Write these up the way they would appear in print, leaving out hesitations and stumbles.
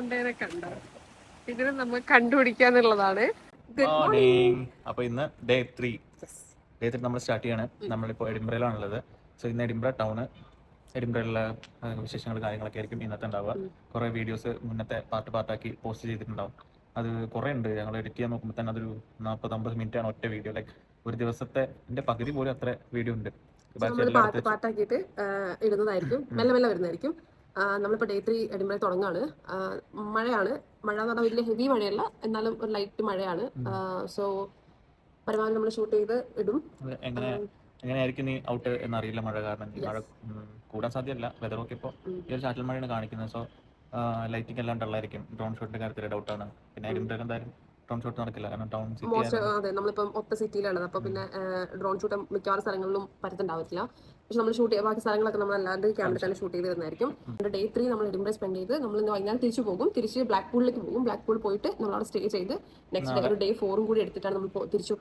പാണ്ടേനെ കണ്ടോ? ഇതിന് നമ്മൾ കണ്ടുപിടിക്കാന്നുള്ളതാണ്. അപ്പൊ ഇന്ന് ഡേ 3 നമ്മൾ സ്റ്റാർട്ട് ചെയ്യാണ്. നമ്മളിപ്പോൾ എഡിൻബറയിലാണുള്ളത്. സോ ഇന്ന് എഡിൻബറ ടൗണ്, എഡിൻബറയിലുള്ള വിശേഷങ്ങൾ കാര്യങ്ങളൊക്കെ ആയിരിക്കും ഇന്നത്തെ ഉണ്ടാവുക. കുറെ വീഡിയോസ് മുന്നത്തെ പാർട്ടാക്കി പോസ്റ്റ് ചെയ്തിട്ടുണ്ടാവും. അത് കുറെ ഉണ്ട്. ഞങ്ങൾ എഡിറ്റ് ചെയ്യാൻ നോക്കുമ്പോൾ തന്നെ അതൊരു 40-50 മിനിറ്റ് ആണ് ഒറ്റ വീഡിയോ. ലൈക്ക് ഒരു ദിവസത്തെ പകുതി പോലും അത്ര വീഡിയോ ഉണ്ട്. പാട്ടാക്കിയിട്ട് ഇടുന്നതായിരിക്കും, മെല്ലെ മെല്ലെ വരുന്നതായിരിക്കും. നമ്മളിപ്പോൾ ഡേ 3 എഡിൻബറ തുടങ്ങാണ്. മഴയാണ്. മഴ എന്ന് പറഞ്ഞാൽ വലിയ ഹെവി മഴയല്ല, എന്നാലും ഒരു ലൈറ്റ് മഴയാണ്. സോ പരമാവധി നമ്മൾ ഷൂട്ട് ചെയ്ത് ഇടും. എങ്ങനെയായിരിക്കും നീ ഔട്ട് എന്നറിയില്ല, മഴ കാരണം. മഴ കൂടാൻ സാധ്യതയല്ല. വെതറൊക്കെ ഇപ്പോൾ ഈ ഒരു ചാറ്റൽ മഴയാണ് കാണിക്കുന്നത്. സോ ലൈറ്റിംഗ് എല്ലാം ഡള്ളായിരിക്കും. ഡ്രോൺ ഷോട്ടിന്റെ കാര്യത്തിൽ ഡൗട്ടാണ്. പിന്നെ എഡിൻബറ എന്തായാലും ഡ്രോൺ ഷോട്ട് നടക്കില്ല, കാരണം ടൗൺ സിറ്റി. അതെ, നമ്മളിപ്പം ഒത്ത സിറ്റിയിലാണത്. അപ്പോൾ പിന്നെ ഡ്രോൺ ഷൂട്ട് മിക്കവാറും സ്ഥലങ്ങളിലും പറ്റത്തുണ്ടാവില്ല. പക്ഷെ നമ്മൾ ഷൂട്ട് ബാക്കി സ്ഥലങ്ങളൊക്കെ നമ്മൾ അല്ലാണ്ട് ക്യാമറ തന്നെ ഷൂട്ട് ചെയ്ത് തരുന്നതായിരിക്കും. ഡേ 3 നമ്മൾ എഡിൻബറ സ്പെൻഡ് ചെയ്ത് നമ്മൾ ഇന്ന് വൈകുന്നേരം തിരിച്ചു പോകും. തിരിച്ച് ബ്ലാക്ക് പൂളിലേക്ക് പോകും. ബ്ലാക്ക് പൂൾ പോയിട്ട് നമ്മൾ അവിടെ സ്റ്റേ ചെയ്ത് നെക്സ്റ്റ് ഡേ ഒരു ഡേ 4 കൂടി എടുത്തിട്ടാണ് നമ്മൾ തിരിച്ചു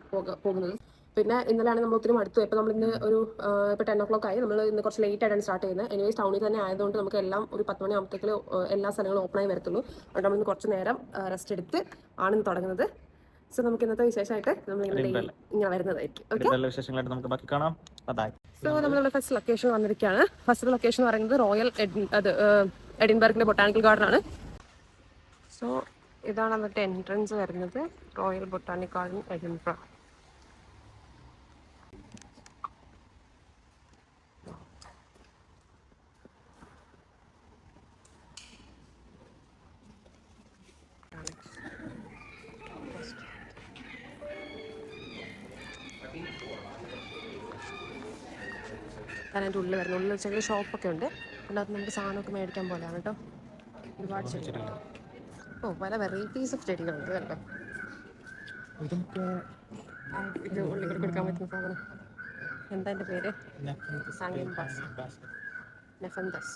പോകുന്നത്. പിന്നെ ഇന്നലെയാണ് നമ്മൾ ഒത്തിരി മടുത്തു. ഇപ്പോൾ നമ്മൾ ഇന്ന് ഒരു ഇപ്പോൾ 10 o'clock ആയി. നമ്മൾ ഇന്ന് കുറച്ച് ലേറ്റ് ആയിട്ടാണ് സ്റ്റാർട്ട് ചെയ്യുന്നത്. എനിവേസ് ടൗണിൽ തന്നെ ആയതുകൊണ്ട് നമുക്ക് എല്ലാം ഒരു 10 മണിയാകുമ്പോഴത്തേക്ക് എല്ലാ സ്ഥലങ്ങളും ഓപ്പൺ ആയി വരത്തുള്ളൂ. അതുകൊണ്ട് നമ്മളിന്ന് കുറച്ച് നേരം റെസ്റ്റ് എടുത്ത് ആണ് ഇന്ന് തുടങ്ങുന്നത്. സോ നമുക്ക് ഇന്നത്തെ വിശേഷമായിട്ട് നമ്മൾ ഇങ്ങനെ വരുന്നതായിരിക്കും. സോ നമ്മളുടെ ഫസ്റ്റ് ലൊക്കേഷൻ വന്നിരിക്കുകയാണ്. ഫസ്റ്റ് ലൊക്കേഷൻ എന്ന് പറയുന്നത് റോയൽ എഡിൻബർഗിലെ ബൊട്ടാണിക്കൽ ഗാർഡൻ ആണ്. സോ ഇതാണ് അന്നത്തെ എൻട്രൻസ് വരുന്നത്, റോയൽ ബൊട്ടാണിക് ഗാർഡൻ എഡിൻബറ. ഞാൻ അതിൻ്റെ ഉള്ളിൽ വരുന്നത്. ഉള്ളിൽ വെച്ചാൽ ഷോപ്പൊക്കെ ഉണ്ട്. അതിനകത്ത് നമുക്ക് സാധനമൊക്കെ മേടിക്കാൻ പോലെയാണ് കേട്ടോ. ഒരുപാട് ചെടികൾ. പല വെറൈറ്റീസ് ഓഫ് ചെടികളുണ്ട് കേട്ടോ. ഇത് ഉള്ളിൽ കൊടുക്കാൻ പറ്റുന്ന സാധനം എന്താ എൻ്റെ പേര്? നെഫന്തസ്.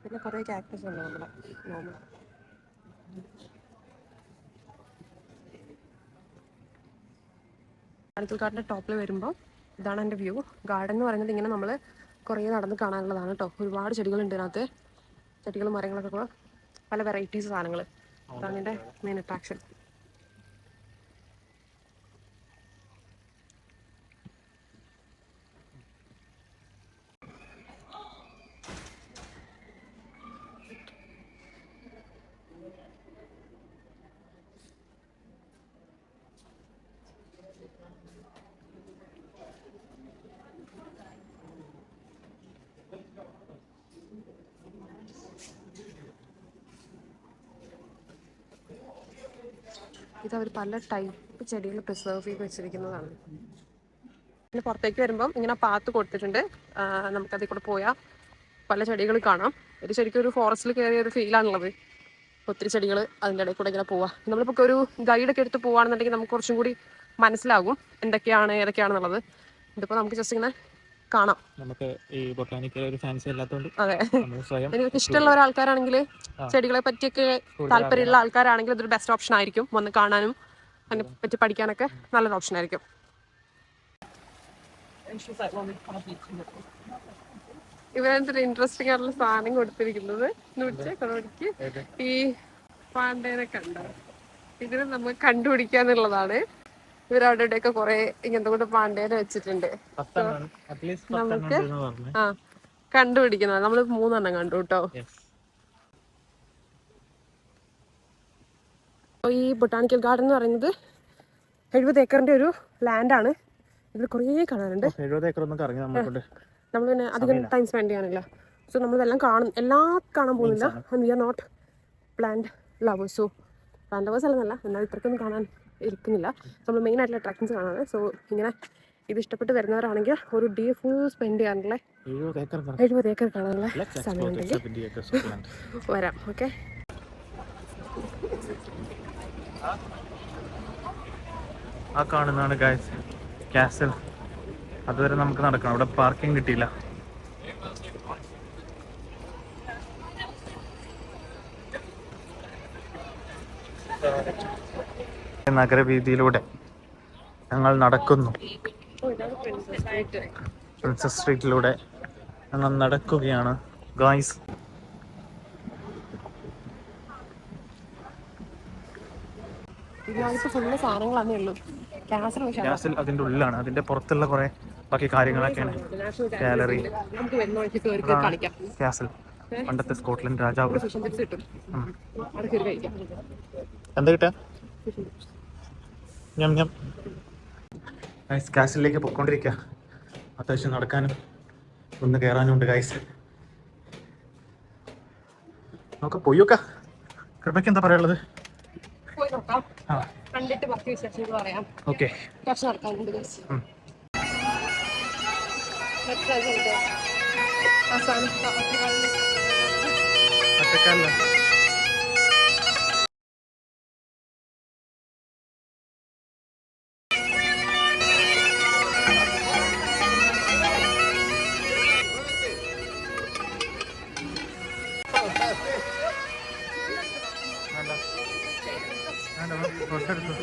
പിന്നെ കുറേ കാക്ടസ് ഉണ്ട് നമ്മുടെ നോർമൽ. ബൊട്ടാണിക്കൽ ടോപ്പിൽ വരുമ്പോൾ ഇതാണ് എൻ്റെ വ്യൂ. ഗാർഡൻ എന്ന് പറയുന്നത് ഇങ്ങനെ നമ്മൾ കുറേ നടന്ന് കാണാനുള്ളതാണ് കേട്ടോ. ഒരുപാട് ചെടികളുണ്ട് ഇതിനകത്ത്. ചെടികളും മരങ്ങളൊക്കെ കൂടെ പല വെറൈറ്റീസ് സാധനങ്ങൾ. അതാണ് എൻ്റെ മെയിൻ അട്രാക്ഷൻ. ഇത് അവർ പല ടൈപ്പ് ചെടികൾ പ്രിസർവ് ചെയ്ത് വെച്ചിരിക്കുന്നതാണ്. പിന്നെ പുറത്തേക്ക് വരുമ്പം ഇങ്ങനെ പാത്ത് കൊടുത്തിട്ടുണ്ട്. നമുക്കതിൽ കൂടെ പോയാൽ പല ചെടികൾ കാണാം. ഇത് ശരിക്കും ഒരു ഫോറസ്റ്റിൽ കയറിയ ഒരു ഫീലാണുള്ളത്. ഒത്തിരി ചെടികൾ അതിൻ്റെ ഇടയിൽ കൂടെ ഇങ്ങനെ പോവാം. നമ്മളിപ്പോൾ ഒരു ഗൈഡൊക്കെ എടുത്ത് പോവുകയാണെന്നുണ്ടെങ്കിൽ നമുക്ക് കുറച്ചും കൂടി മനസ്സിലാകും എന്തൊക്കെയാണ് ഏതൊക്കെയാണെന്നുള്ളത്. ഇതിപ്പോൾ നമുക്ക് ജസ്റ്റ് ഇങ്ങനെ കാണാം. നമുക്ക് ഈ ബൊട്ടാണിക്കൽ ഒരു ഫാൻസി അല്ലാത്തതുകൊണ്ട് അതെ, എനിക്ക് ഇഷ്ടമുള്ള ഒരാൾക്കാരാണെങ്കിൽ, ചെടികളെ പറ്റിയൊക്കെ താല്പര്യമുള്ള ആൾക്കാരാണെങ്കിൽ ഇതൊരു ബെസ്റ്റ് ഓപ്ഷൻ ആയിരിക്കും. വന്ന് കാണാനും അതിനെ പറ്റി പഠിക്കാനൊക്കെ നല്ലൊരു ഓപ്ഷൻ ആയിരിക്കും. ഇവരെന്തൊരു ഇൻട്രസ്റ്റിംഗ് ആയിട്ടുള്ള സാധനം കൊടുത്തിരിക്കുന്നത് നോടിക്ക്. ഈ പാണ്ടേനെ കണ്ടോ? ഇതിന് നമ്മൾ കണ്ടുപിടിക്കാന്നുള്ളതാണ്. ഇവരവിടെയൊക്കെ കുറെ ഇങ്ങനത്തെ കൊണ്ട് പാണ്ടേനെ വെച്ചിട്ടുണ്ട്. നമുക്ക് കണ്ടുപിടിക്കുന്നത്. നമ്മള് 3 കണ്ടു കേട്ടോ. ഈ ബൊട്ടാണിക്കൽ ഗാർഡൻ എന്ന് പറയുന്നത് 70 ഏക്കറിന്റെ ഒരു ലാൻഡാണ്. ഇതിൽ കുറേ കാണാനുണ്ട്. 70 ഏക്കർ ഒന്നും നമ്മൾ പിന്നെ അധികം ടൈം സ്പെൻഡ് ചെയ്യാനില്ല. സോ നമ്മളിതെല്ലാം കാണാൻ പോകുന്നില്ല. We are not plant lovers. So plant lovers അല്ലെന്നല്ല, എന്നാൽ ഇത്രയ്ക്കൊന്നും കാണാൻ ഇരിക്കുന്നില്ല. നമ്മൾ മെയിൻ ആയിട്ടുള്ള അട്രാക്ഷൻസ് കാണാണ്. സോ ഇങ്ങനെ ഇത് ഇഷ്ടപ്പെട്ട് വരുന്നവരാണെങ്കിൽ ഒരു ഡേ ഫുൾ സ്പെൻഡ് ചെയ്യാനുള്ള 70 ഏക്കർ കാണാനുള്ള സമയം ഉണ്ടെങ്കിൽ വരാം. ഓക്കെ, ആ കാണുന്നതാണ് ഗൈസ് കാസൽ. അതുവരെ നമുക്ക് നടക്കണം. അവിടെ പാർക്കിംഗ് കിട്ടിയില്ല. നഗരവീതിയിലൂടെ ഞങ്ങൾ നടക്കുന്നു. പ്രിൻസസ് സ്ട്രീറ്റിലൂടെ ഞങ്ങൾ നടക്കുകയാണ് ഗായ്സ്. ഇതിനകത്ത് ഫുള്ള് സാധനങ്ങളാന്നേ ഉള്ളൂ. ക്യാസിൽ അതിൻ്റെ ഉള്ളിലാണ്, അതിൻ്റെ പുറത്തുള്ള കുറേ ബാക്കി കാര്യങ്ങളൊക്കെയാണ്. ഗാലറി, നമുക്ക് വരുന്ന വഴിക്ക് കയറി കാണിക്കാം. ക്യാസിൽ പണ്ടത്തെ സ്കോട്ട്ലൻഡ് രാജാവ്. ഫിഷ് ആൻഡ് ചിപ്സ് കിട്ടും, അവിടെ കയറി കഴിക്കാം. എന്താ കിട്ടുക? ഞം ഞം. ക്യാസിലേക്ക് പൊയ്ക്കൊണ്ടിരിക്കുക. അത്യാവശ്യം നടക്കാനും ഒന്ന് കയറാനും ഉണ്ട് ഗൈസ്. നമുക്ക് പോയൊക്കെ കൃപയ്ക്ക് എന്താ പറയാനുള്ളത്? പോയി നോക്കാം, ആ കണ്ടിട്ട് ബാക്കി വിശേഷങ്ങൾ പറയാം. ഓക്കെ. കുറച്ച് നടക്കാനുണ്ട് ഗൈസ്. ഒറ്റക്കാലം വേണ്ട വേണ്ട, കുറച്ചെടുത്തു.